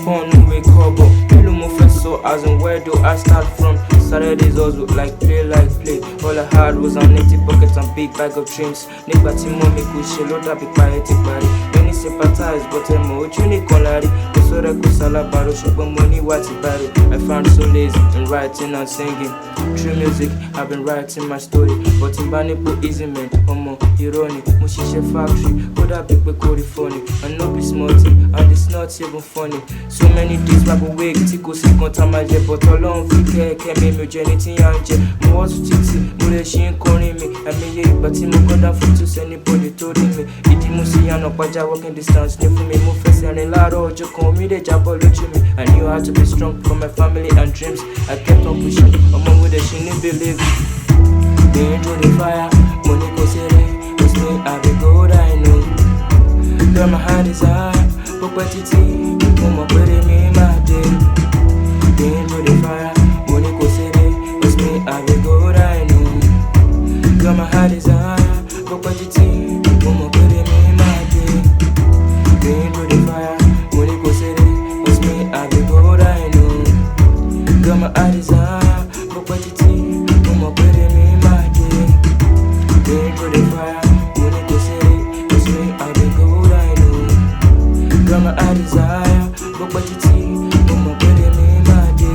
upon no make cover. Hello mo so as in where do I start from? Saturdays also like play. All I had was an empty pocket and big bag of dreams. Nígbà tí mo mi kò ṣe ló dàbí parí ti parí. Many sympathize but mo ojú nìkan lárí. Kò sọ̀rọ̀ kò sálábàárò ṣùgbọ́n mo ní wá ti bàrò. I found solace in writing and singing. Through music I've been writing my story. But in Banipo easy man, ọmọ ironic. Mo ṣiṣẹ́ factory, ó dàbí pé kò rí funny. And no be small thing, and it's not even funny. So many days wag awake, tí kò sí kan tá máa jẹ. But Ọlọ́run fi kẹ́kẹ́ mi ò jẹ́ ní tí yà ń jẹ. Mo wọ́n tún títí, mo lè ṣe ń kọrin mi. Ẹ̀mí yé ìgbà tí mo kọ́ dá fún tó sẹ́ni bọ́dì tó rí mi. Ìdí mo sì yànnà pàjá walking distance ní fún mi. Mo fẹsẹ̀ rìn láàárọ̀ ọjọ́ kan, omi lè jábọ́ lójú mi. I knew how to be strong for my family and dreams. I kept on pushing, ọmọ wo dẹ̀ ṣe ní believe. Been through the fire, money go seré. It's me, I be good, I know. Girl, my heart is high, but títí, mo mọ̀ pé mi máa dé. Been through the fire, money go seré. It's me, I be good, I know. Girl, my heart is high, but títí, mo mọ̀ pé mi máa dé. Been through the fire, money go seré. It's me, I be good, I know. Girl, my heart is high, but títí, mo mọ̀ pé mi máa dé. Been through the fire, money go seré. It's me, I be good, I know. Girl, my heart is high, but títí, mo mọ̀ pé mi máa dé.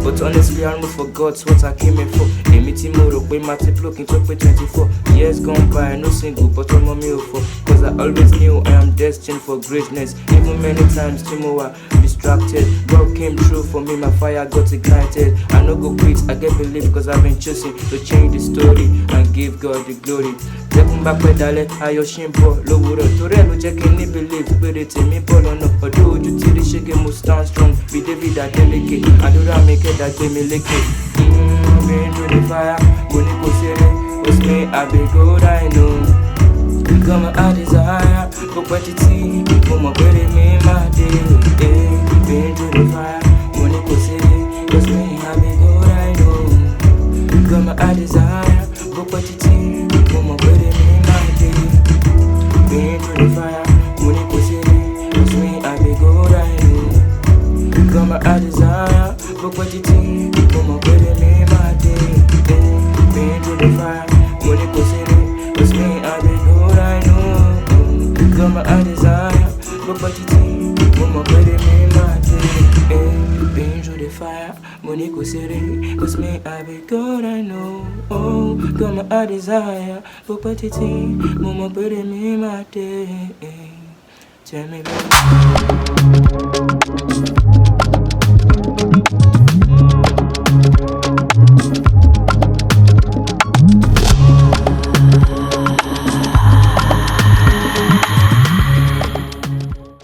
But honestly, I almost forgot what I came in for. Èmi tí mo rò pé máa ti blow kí n tó pé 24 years gone by, no single, but ọmọ mi ò fọ́. Cause I always knew I am destined for greatness. Even many times tí mo wà distracted, God came through for me, my fire got ignited. I no go quit, I get belief cause I've been choosing to change the story and give God the glory. Jẹ́kun bá pẹ́ dalẹ̀, ayọ̀ ṣì ń bọ̀ lówùrọ̀. Torí ẹ̀ ló jẹ́ kí n ní belief péré tèmi bọ̀ lọ́nà. Ọ̀dọ́ ojú tí rí ṣége mo stand strong bí David Adeleke. Àdúrà mi kẹ́dà gbé mi lékè. Been through the fire, money go seré. It's me, I be good, I know. Girl, my heart is higher, but títí, mo mọ̀ pé mi máa dé. Been through the fire, money go seré. It's me, I be good, I know. Girl, my heart is higher, but títí, mo mọ̀ pé mi máa dé. Been through the fire, money go seré. It's me, I be good, I know. Girl, my heart is higher, but títí, mo mọ̀ pé mi máa dé. Been through the fire, money go seré. It's me, I be good, I know. Girl, my heart is higher, but títí, mo mọ̀ pé mi máa dé. Been through the fire, money go seré. It's me, I be good, I know. Oh, girl, my heart is higher, but títí, mo mọ̀ pé mi máa dé. Tell me, baby.